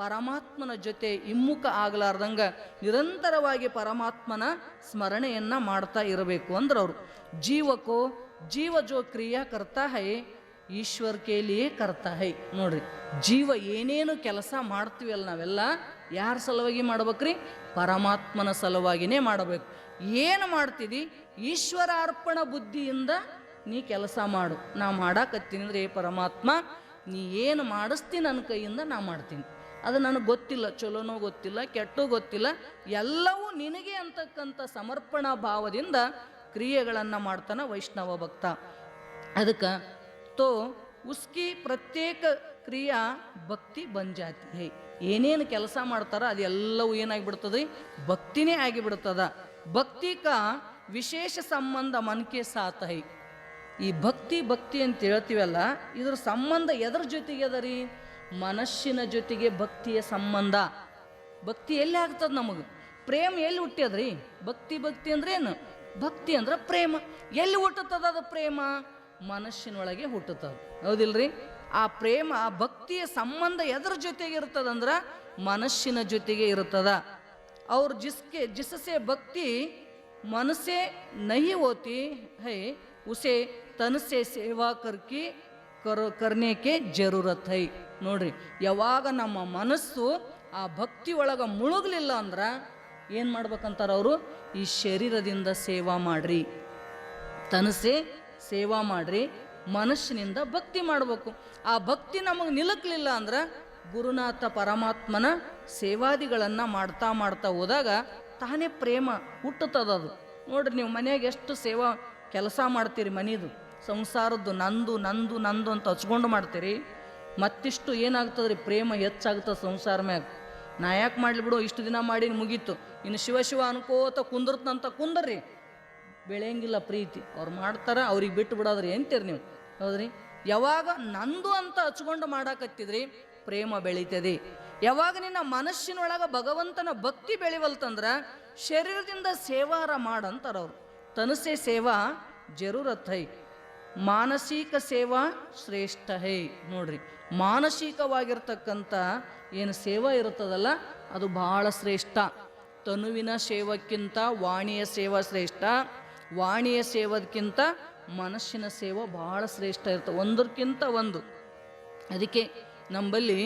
ಪರಮಾತ್ಮನ ಜೊತೆ ಹಿಮ್ಮುಖ ಆಗಲಾರ್ದಂಗ ನಿರಂತರವಾಗಿ ಪರಮಾತ್ಮನ ಸ್ಮರಣೆಯನ್ನು ಮಾಡ್ತಾ ಇರಬೇಕು ಅಂದ್ರೆ ಅವರು ಜೀವಕೋ ಜೀವ ಜೋ ಕ್ರಿಯಾ ಕರ್ತಾ ಹೈ ಈಶ್ವರ್ ಕೇಲಿಯೇ ಕರ್ತಾ ಹೈ. ನೋಡ್ರಿ, ಜೀವ ಏನೇನು ಕೆಲಸ ಮಾಡ್ತೀವಲ್ಲ ನಾವೆಲ್ಲ ಯಾರ ಸಲುವಾಗಿ ಮಾಡ್ಬೇಕ್ರಿ? ಪರಮಾತ್ಮನ ಸಲುವಾಗಿನೇ ಮಾಡಬೇಕು. ಏನು ಮಾಡ್ತಿದಿ? ಈಶ್ವರ ಅರ್ಪಣ ಬುದ್ಧಿಯಿಂದ ನೀ ಕೆಲಸ ಮಾಡು. ನಾ ಮಾಡಾಕತ್ತೀನಿ ಅಂದರೆ, ಪರಮಾತ್ಮ ನೀ ಏನು ಮಾಡಿಸ್ತೀನಿ ನನ್ನ ಕೈಯಿಂದ ನಾ ಮಾಡ್ತೀನಿ. ಅದು ನನಗೆ ಗೊತ್ತಿಲ್ಲ, ಚಲೋನೋ ಗೊತ್ತಿಲ್ಲ, ಕೆಟ್ಟೋ ಗೊತ್ತಿಲ್ಲ, ಎಲ್ಲವೂ ನಿನಗೆ ಅಂತಕ್ಕಂಥ ಸಮರ್ಪಣಾ ಭಾವದಿಂದ ಕ್ರಿಯೆಗಳನ್ನು ಮಾಡ್ತಾನ ವೈಷ್ಣವ ಭಕ್ತ. ಅದಕ್ಕೆ ತೋ ಉಸ್ಕಿ ಪ್ರತ್ಯೇಕ ಕ್ರಿಯಾ ಭಕ್ತಿ ಬಂಜಾತಿ ಹೈ. ಏನೇನು ಕೆಲಸ ಮಾಡ್ತಾರ ಅದೆಲ್ಲವೂ ಏನಾಗಿಬಿಡ್ತದೆ? ಭಕ್ತಿನೇ ಆಗಿಬಿಡ್ತದ. ಭಕ್ತಿ ಕಾ ವಿಶೇಷ ಸಂಬಂಧ ಮನ್ಕೆ ಸಾತ ಹೈ. ಈ ಭಕ್ತಿ ಭಕ್ತಿ ಅಂತ ಹೇಳ್ತೀವಲ್ಲ, ಇದ್ರ ಸಂಬಂಧ ಎದರ ಜೊತೆಗೆ ಅದ ರೀ? ಮನಸ್ಸಿನ ಜೊತೆಗೆ ಭಕ್ತಿಯ ಸಂಬಂಧ. ಭಕ್ತಿ ಎಲ್ಲಿ ಆಗ್ತದೆ? ನಮಗೆ ಪ್ರೇಮ ಎಲ್ಲಿ ಹುಟ್ಟ್ಯದ್ರಿ? ಭಕ್ತಿ ಭಕ್ತಿ ಅಂದ್ರೆ ಏನು? ಭಕ್ತಿ ಅಂದ್ರೆ ಪ್ರೇಮ. ಎಲ್ಲಿ ಹುಟ್ಟುತ್ತದ ಅದು ಪ್ರೇಮ? ಮನಸ್ಸಿನೊಳಗೆ ಹುಟ್ಟುತ್ತದೆ, ಹೌದಿಲ್ರಿ? ಆ ಪ್ರೇಮ, ಆ ಭಕ್ತಿಯ ಸಂಬಂಧ ಎದರ ಜೊತೆಗೆ ಇರ್ತದಂದ್ರೆ ಮನಸ್ಸಿನ ಜೊತೆಗೆ ಇರ್ತದ. ಅವ್ರು ಜಿಸಸೆ ಭಕ್ತಿ ಮನಸ್ಸೇ ನಹಿ ಹೋತಿ ಹೈ ಉಸೆ ತನಸೆ ಸೇವಾ ಕರ್ನೇಕೆ ಜರೂರತ್ ಹೈ. ನೋಡ್ರಿ, ಯಾವಾಗ ನಮ್ಮ ಮನಸ್ಸು ಆ ಭಕ್ತಿ ಒಳಗೆ ಮುಳುಗಲಿಲ್ಲ ಅಂದ್ರೆ ಏನು ಮಾಡ್ಬೇಕಂತಾರ ಅವರು? ಈ ಶರೀರದಿಂದ ಸೇವಾ ಮಾಡ್ರಿ, ತನಸೆ ಸೇವಾ ಮಾಡ್ರಿ, ಮನಸ್ಸಿನಿಂದ ಭಕ್ತಿ ಮಾಡಬೇಕು. ಆ ಭಕ್ತಿ ನಮಗೆ ನಿಲುಕಲಿಲ್ಲ ಅಂದ್ರೆ ಗುರುನಾಥ ಪರಮಾತ್ಮನ ಸೇವಾದಿಗಳನ್ನು ಮಾಡ್ತಾ ಮಾಡ್ತಾ ಹೋದಾಗ ತಾನೇ ಪ್ರೇಮ ಹುಟ್ಟುತ್ತದದು. ನೋಡ್ರಿ, ನೀವು ಮನೆಯಾಗ ಎಷ್ಟು ಸೇವಾ ಕೆಲಸ ಮಾಡ್ತೀರಿ, ಮನೆಯದು ಸಂಸಾರದ್ದು ನಂದು ನಂದು ನಂದು ಅಂತ ಹಚ್ಕೊಂಡು ಮಾಡ್ತೀರಿ, ಮತ್ತಿಷ್ಟು ಏನಾಗ್ತದ್ರಿ? ಪ್ರೇಮ ಹೆಚ್ಚಾಗ್ತದೆ ಸಂಸಾರ ಮ್ಯಾಗ. ನಾ ಯಾಕೆ ಮಾಡಲಿ ಬಿಡು, ಇಷ್ಟು ದಿನ ಮಾಡಿ ಮುಗೀತು, ಇನ್ನು ಶಿವ ಶಿವ ಅನ್ಕೋತ ಕುಂದಿರ್ತಂತ ಕುಂದರ್ರಿ, ಬೆಳೆಯಂಗಿಲ್ಲ ಪ್ರೀತಿ. ಅವ್ರು ಮಾಡ್ತಾರ, ಅವ್ರಿಗೆ ಬಿಟ್ಟು ಬಿಡೋದ್ರಿ ಅಂತೀರಿ ನೀವು, ಹೌದ್ರಿ? ಯಾವಾಗ ನಂದು ಅಂತ ಹಚ್ಕೊಂಡು ಮಾಡಾಕತ್ತಿದ್ರಿ ಪ್ರೇಮ ಬೆಳೀತದೆ. ಯಾವಾಗ ನಿನ್ನ ಮನಸ್ಸಿನೊಳಗೆ ಭಗವಂತನ ಭಕ್ತಿ ಬೆಳಿವಲ್ತಂದ್ರ ಶರೀರದಿಂದ ಸೇವಾರ ಮಾಡಂತಾರ ಅವರು. ತನಸೆ ಸೇವಾ ಜರೂರತ್ ಹೈ, ಮಾನಸಿಕ ಸೇವಾ ಶ್ರೇಷ್ಠ ಹೈ. ನೋಡ್ರಿ, ಮಾನಸಿಕವಾಗಿರ್ತಕ್ಕಂಥ ಏನು ಸೇವಾ ಇರುತ್ತದಲ್ಲ ಅದು ಬಹಳ ಶ್ರೇಷ್ಠ. ತನುವಿನ ಸೇವಕ್ಕಿಂತ ವಾಣಿಯ ಸೇವಾ ಶ್ರೇಷ್ಠ, ವಾಣಿಯ ಸೇವದಕ್ಕಿಂತ ಮನಸ್ಸಿನ ಸೇವಾ ಬಹಳ ಶ್ರೇಷ್ಠ ಇರ್ತದೆ, ಒಂದಕ್ಕಿಂತ ಒಂದು. ಅದಕ್ಕೆ ನಂಬಲ್ಲಿ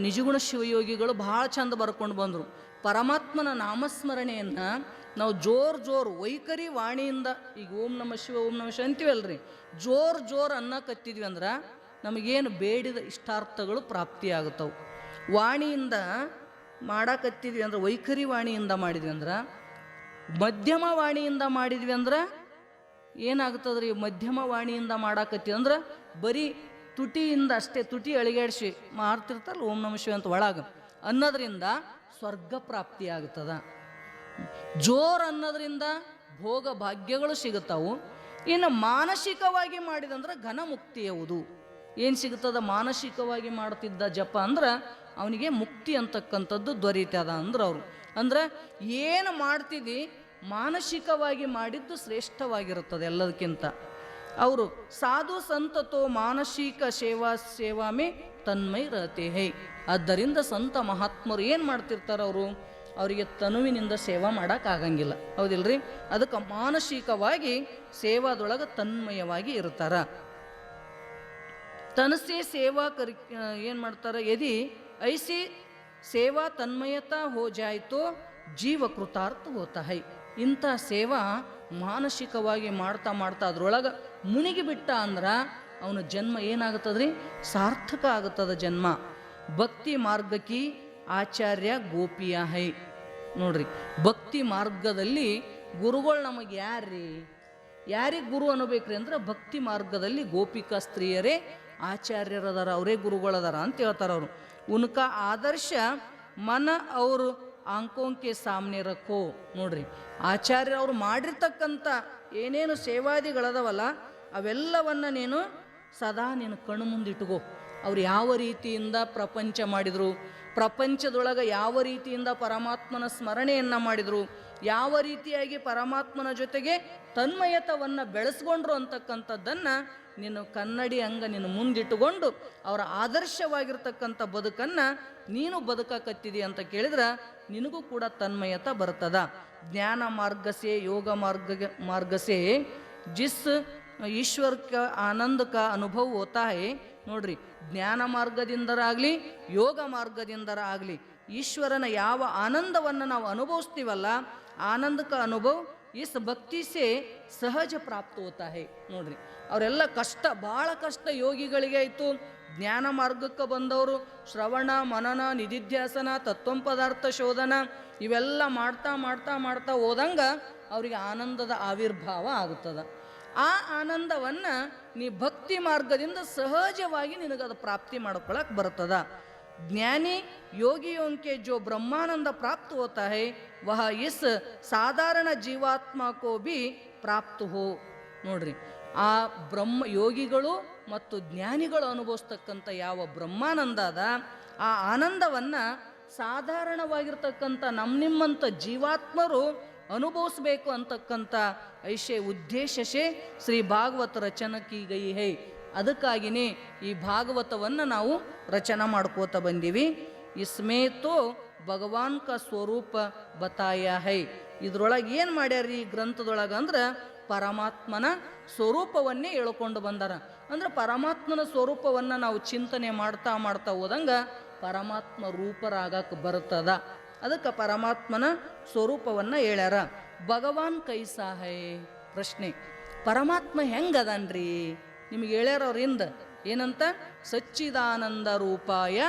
ನಿಜಗುಣ ಶಿವಯೋಗಿಗಳು ಭಾಳ ಚಂದ ಬರ್ಕೊಂಡು ಬಂದರು. ಪರಮಾತ್ಮನ ನಾಮಸ್ಮರಣೆಯನ್ನು ನಾವು ಜೋರು ವೈಖರಿ ವಾಣಿಯಿಂದ, ಈಗ ಓಂ ನಮ ಶಿವ ಓಂ ನಮ ಶಿವ ಅಂತೀವಲ್ರಿ, ಜೋರು ಅನ್ನಕತ್ತಿದ್ವಿ ಅಂದ್ರೆ ನಮಗೇನು ಬೇಡಿದ ಇಷ್ಟಾರ್ಥಗಳು ಪ್ರಾಪ್ತಿಯಾಗುತ್ತವೆ. ವಾಣಿಯಿಂದ ಮಾಡಾಕತ್ತಿದ್ವಿ ಅಂದ್ರೆ, ವೈಖರಿ ವಾಣಿಯಿಂದ ಮಾಡಿದ್ವಿ ಅಂದ್ರೆ, ಮಧ್ಯಮ ವಾಣಿಯಿಂದ ಮಾಡಿದ್ವಿ ಅಂದ್ರೆ ಏನಾಗ್ತದ್ರಿ? ಮಧ್ಯಮ ವಾಣಿಯಿಂದ ಮಾಡಾಕತ್ತೀವಿ ಅಂದ್ರೆ ಬರೀ ತುಟಿಯಿಂದ ಅಷ್ಟೇ, ತುಟಿ ಅಳಿಗಾಡಿಸಿ ಮಾಡ್ತಿರ್ತಾರಲ್ಲ ಓಂ ನಮ ಶಿವ ಅಂತ ಒಳಗೆ ಅನ್ನೋದ್ರಿಂದ ಸ್ವರ್ಗ ಪ್ರಾಪ್ತಿ ಆಗ್ತದ. ಜೋರು ಅನ್ನೋದ್ರಿಂದ ಭೋಗ ಭಾಗ್ಯಗಳು ಸಿಗುತ್ತಾವು. ಇನ್ನು ಮಾನಸಿಕವಾಗಿ ಮಾಡಿದಂದ್ರೆ ಘನ ಮುಕ್ತಿಯುವುದು. ಏನು ಸಿಗುತ್ತದ? ಮಾನಸಿಕವಾಗಿ ಮಾಡ್ತಿದ್ದ ಜಪ ಅಂದ್ರೆ ಅವನಿಗೆ ಮುಕ್ತಿ ಅಂತಕ್ಕಂಥದ್ದು ದೊರೀತದ ಅಂದ್ರೆ ಅವರು. ಅಂದ್ರೆ ಏನು ಮಾಡ್ತಿದ್ದಿ ಮಾನಸಿಕವಾಗಿ ಮಾಡಿದ್ದು ಶ್ರೇಷ್ಠವಾಗಿರುತ್ತದೆ ಎಲ್ಲದಕ್ಕಿಂತ. ಅವರು ಸಾಧು ಸಂತತೋ ಮಾನಸಿಕ ಸೇವಾಮೇ ತನ್ಮೈ ರಹತೆ ಹೈ. ಆದ್ದರಿಂದ ಸಂತ ಮಹಾತ್ಮರು ಏನು ಮಾಡ್ತಿರ್ತಾರೆ? ಅವರಿಗೆ ತನುವಿನಿಂದ ಸೇವಾ ಮಾಡೋಕ್ಕಾಗಂಗಿಲ್ಲ, ಹೌದಿಲ್ರಿ? ಅದಕ್ಕೆ ಮಾನಸಿಕವಾಗಿ ಸೇವಾದೊಳಗೆ ತನ್ಮಯವಾಗಿ ಇರ್ತಾರ. ತನಸೆ ಸೇವಾ ಏನು ಮಾಡ್ತಾರೆ? ಯದಿ ಐಸಿ ಸೇವಾ ತನ್ಮಯತಾ ಹೋ ಜಾಯ್ತೋ ಜೀವ ಕೃತಾರ್ಥ ಹೋತ ಹೈ. ಇಂಥ ಸೇವಾ ಮಾನಸಿಕವಾಗಿ ಮಾಡ್ತಾ ಅದರೊಳಗೆ ಮುನಿಗಿಬಿಟ್ಟ ಅಂದ್ರೆ ಅವನ ಜನ್ಮ ಏನಾಗುತ್ತದ್ರಿ? ಸಾರ್ಥಕ ಆಗುತ್ತದ ಜನ್ಮ. ಭಕ್ತಿ ಮಾರ್ಗಕಿ ಆಚಾರ್ಯ ಗೋಪಿಯ ಹೈ. ನೋಡ್ರಿ, ಭಕ್ತಿ ಮಾರ್ಗದಲ್ಲಿ ಗುರುಗಳು ನಮಗೆ ಯಾರಿಗೆ ಗುರು ಅನ್ನಬೇಕ್ರಿ ಅಂದ್ರೆ ಭಕ್ತಿ ಮಾರ್ಗದಲ್ಲಿ ಗೋಪಿಕಾ ಸ್ತ್ರೀಯರೇ ಆಚಾರ್ಯರದಾರ, ಅವರೇ ಗುರುಗಳದಾರ ಅಂತ ಹೇಳ್ತಾರೆ ಅವರು. ಉನ್ಕ ಆದರ್ಶ ಮನ ಅವರು ಆಂಕೋಂಕೆ ಸಾಮ್ನೆ ರಖೋ. ನೋಡ್ರಿ, ಆಚಾರ್ಯರವ್ರು ಮಾಡಿರ್ತಕ್ಕಂಥ ಏನೇನು ಸೇವಾದಿಗಳದವಲ್ಲ ಅವೆಲ್ಲವನ್ನ ನೀನು ಸದಾ ನೀನು ಕಣ್ಣು ಮುಂದಿಟ್ಕೋ. ಅವ್ರು ಯಾವ ರೀತಿಯಿಂದ ಪ್ರಪಂಚ ಮಾಡಿದರು, ಪ್ರಪಂಚದೊಳಗೆ ಯಾವ ರೀತಿಯಿಂದ ಪರಮಾತ್ಮನ ಸ್ಮರಣೆಯನ್ನು ಮಾಡಿದರು, ಯಾವ ರೀತಿಯಾಗಿ ಪರಮಾತ್ಮನ ಜೊತೆಗೆ ತನ್ಮಯತವನ್ನು ಬೆಳೆಸ್ಕೊಂಡ್ರು ಅಂತಕ್ಕಂಥದ್ದನ್ನು ನೀನು ಕನ್ನಡಿ ಹಂಗ ನೀನು ಮುಂದಿಟ್ಟುಕೊಂಡು ಅವರ ಆದರ್ಶವಾಗಿರ್ತಕ್ಕಂಥ ಬದುಕನ್ನು ನೀನು ಬದುಕಕತ್ತಿದಿ ಅಂತ ಕೇಳಿದ್ರೆ ನಿನಗೂ ಕೂಡ ತನ್ಮಯತ ಬರ್ತದ. ಜ್ಞಾನ ಮಾರ್ಗಸೆ ಯೋಗ ಮಾರ್ಗಸೆ ಜಿಸ್ ಈಶ್ವರ ಕ ಆನಂದ ಕ ಅನುಭವ ಹೋತಾ ಹೇ. ನೋಡ್ರಿ, ಜ್ಞಾನ ಮಾರ್ಗದಿಂದರಾಗಲಿ ಯೋಗ ಮಾರ್ಗದಿಂದರಾಗಲಿ ಈಶ್ವರನ ಯಾವ ಆನಂದವನ್ನು ನಾವು ಅನುಭವಿಸ್ತೀವಲ್ಲ, ಆನಂದಕ ಅನುಭವ ಇಸ್ ಭಕ್ತಿ ಸೇ ಸಹಜ ಪ್ರಾಪ್ತ ಹೋತಾ ಹೇ. ನೋಡ್ರಿ, ಅವರೆಲ್ಲ ಕಷ್ಟ, ಭಾಳ ಕಷ್ಟ ಯೋಗಿಗಳಿಗೆ ಆಯಿತು. ಜ್ಞಾನ ಮಾರ್ಗಕ್ಕೆ ಬಂದವರು ಶ್ರವಣ ಮನನ ನಿಧಿಧ್ಯಾಸನ ತತ್ವ ಪದಾರ್ಥ ಶೋಧನ ಇವೆಲ್ಲ ಮಾಡ್ತಾ ಮಾಡ್ತಾ ಮಾಡ್ತಾ ಹೋದಂಗೆ ಅವರಿಗೆ ಆನಂದದ ಆವಿರ್ಭಾವ ಆಗುತ್ತದೆ. ಆ ಆನಂದವನ್ನು ನೀ ಭಕ್ತಿ ಮಾರ್ಗದಿಂದ ಸಹಜವಾಗಿ ನಿನಗದು ಪ್ರಾಪ್ತಿ ಮಾಡ್ಕೊಳಕ್ಕೆ ಬರ್ತದ. ಜ್ಞಾನಿ ಯೋಗಿಯೋಂಕೆ ಜೋ ಬ್ರಹ್ಮಾನಂದ ಪ್ರಾಪ್ತ ಹೋತಾ ಹೇ ವಹ ಇಸ್ ಸಾಧಾರಣ ಜೀವಾತ್ಮ ಕೋ ಬಿ ಪ್ರಾಪ್ತ ಹೋ. ನೋಡ್ರಿ, ಆ ಬ್ರಹ್ಮ ಯೋಗಿಗಳು ಮತ್ತು ಜ್ಞಾನಿಗಳು ಅನುಭವಿಸ್ತಕ್ಕಂಥ ಯಾವ ಬ್ರಹ್ಮಾನಂದ ಅದ, ಆ ಆನಂದವನ್ನು ಸಾಧಾರಣವಾಗಿರ್ತಕ್ಕಂಥ ನಿಮ್ಮಂಥ ಜೀವಾತ್ಮರು ಅನುಭವಿಸ್ಬೇಕು ಅಂತಕ್ಕಂಥ ಐಶೆ ಉದ್ದೇಶಶೇ ಶ್ರೀ ಭಾಗವತ ರಚನಕಿ ಗೈ ಹೈ. ಅದಕ್ಕಾಗಿಯೇ ಈ ಭಾಗವತವನ್ನು ನಾವು ರಚನೆ ಮಾಡ್ಕೋತ ಬಂದೀವಿ. ಇಸ್ಮೇತೋ ಭಗವಾನ್ ಕ ಸ್ವರೂಪ ಬತಾಯ ಹೈ. ಇದ್ರೊಳಗೆ ಏನು ಮಾಡ್ಯಾರ ಈ ಗ್ರಂಥದೊಳಗೆ ಅಂದ್ರೆ ಪರಮಾತ್ಮನ ಸ್ವರೂಪವನ್ನೇ ಹೇಳ್ಕೊಂಡು ಬಂದಾರ. ಅಂದ್ರೆ ಪರಮಾತ್ಮನ ಸ್ವರೂಪವನ್ನು ನಾವು ಚಿಂತನೆ ಮಾಡ್ತಾ ಮಾಡ್ತಾ ಹೋದಂಗೆ ಪರಮಾತ್ಮ ರೂಪರಾಗಕ್ಕೆ ಬರ್ತದ. ಅದಕ್ಕೆ ಪರಮಾತ್ಮನ ಸ್ವರೂಪವನ್ನು ಹೇಳ್ಯಾರ. ಭಗವಾನ್ ಕೈಸಾ ಹೈ. ಪ್ರಶ್ನೆ, ಪರಮಾತ್ಮ ಹೆಂಗದನ್ರಿ? ನಿಮಗೆ ಹೇಳ್ಯಾರ ಅವರಿಂದ ಏನಂತ? ಸಚ್ಚಿದಾನಂದ ರೂಪಾಯ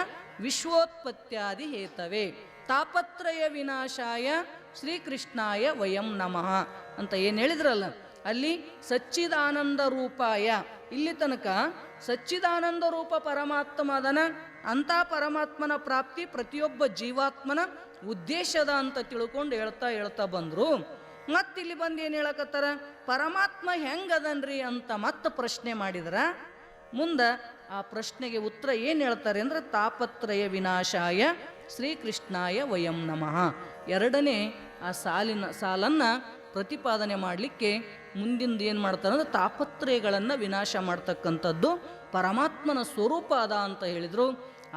ವಿಶ್ವೋತ್ಪತ್ಯಾದಿ ಹೇತವೇ ತಾಪತ್ರಯ ವಿನಾಶಾಯ ಶ್ರೀಕೃಷ್ಣಾಯ ವಯಂ ನಮಃ ಅಂತ ಏನು ಹೇಳಿದ್ರಲ್ಲ, ಅಲ್ಲಿ ಸಚ್ಚಿದಾನಂದ ರೂಪಾಯ, ಇಲ್ಲಿ ತನಕ ಸಚ್ಚಿದಾನಂದ ರೂಪ ಪರಮಾತ್ಮ ಅದನ. ಅಂಥ ಪರಮಾತ್ಮನ ಪ್ರಾಪ್ತಿ ಪ್ರತಿಯೊಬ್ಬ ಜೀವಾತ್ಮನ ಉದ್ದೇಶದ ಅಂತ ತಿಳ್ಕೊಂಡು ಹೇಳ್ತಾ ಬಂದರು. ಮತ್ತಿಲ್ಲಿ ಬಂದು ಏನು ಹೇಳಕತ್ತಾರ? ಪರಮಾತ್ಮ ಹೆಂಗದನ್ರಿ ಅಂತ ಮತ್ತೆ ಪ್ರಶ್ನೆ ಮಾಡಿದ್ರ ಮುಂದೆ ಆ ಪ್ರಶ್ನೆಗೆ ಉತ್ತರ ಏನು ಹೇಳ್ತಾರೆ ಅಂದರೆ ತಾಪತ್ರಯ ವಿನಾಶಾಯ ಶ್ರೀಕೃಷ್ಣಾಯ ವಯಂ ನಮಃ. ಎರಡನೇ ಆ ಸಾಲನ್ನು ಪ್ರತಿಪಾದನೆ ಮಾಡಲಿಕ್ಕೆ ಮುಂದಿಂದ ಏನು ಮಾಡ್ತಾರೆ ಅಂದರೆ ತಾಪತ್ರಯಗಳನ್ನು ವಿನಾಶ ಮಾಡ್ತಕ್ಕಂಥದ್ದು ಪರಮಾತ್ಮನ ಸ್ವರೂಪ ಅದ ಅಂತ ಹೇಳಿದರು.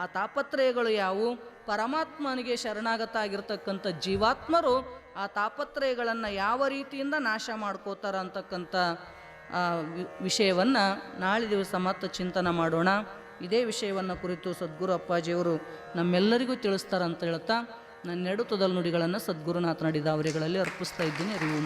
ಆ ತಾಪತ್ರಯಗಳು ಯಾವುವು? ಪರಮಾತ್ಮನಿಗೆ ಶರಣಾಗತ ಆಗಿರ್ತಕ್ಕಂಥ ಜೀವಾತ್ಮರು ಆ ತಾಪತ್ರಯಗಳನ್ನು ಯಾವ ರೀತಿಯಿಂದ ನಾಶ ಮಾಡ್ಕೋತಾರ ಅಂತಕ್ಕಂಥ ವಿಷಯವನ್ನು ನಾಳೆ ದಿವಸ ಮತ್ತೆ ಚಿಂತನೆ ಮಾಡೋಣ. ಇದೇ ವಿಷಯವನ್ನು ಕುರಿತು ಸದ್ಗುರು ಅಪ್ಪಾಜಿಯವರು ನಮ್ಮೆಲ್ಲರಿಗೂ ತಿಳಿಸ್ತಾರಂತ ಹೇಳ್ತಾ ನನ್ನ ನೆಡುತುದಲ್ ನುಡಿಗಳನ್ನು ಸದ್ಗುರುನಾಥ ನಡೆದ ಅವರುಗಳಲ್ಲಿ ಅರ್ಪಿಸ್ತಾ ಇದ್ದೀನಿ. ಅರಿವು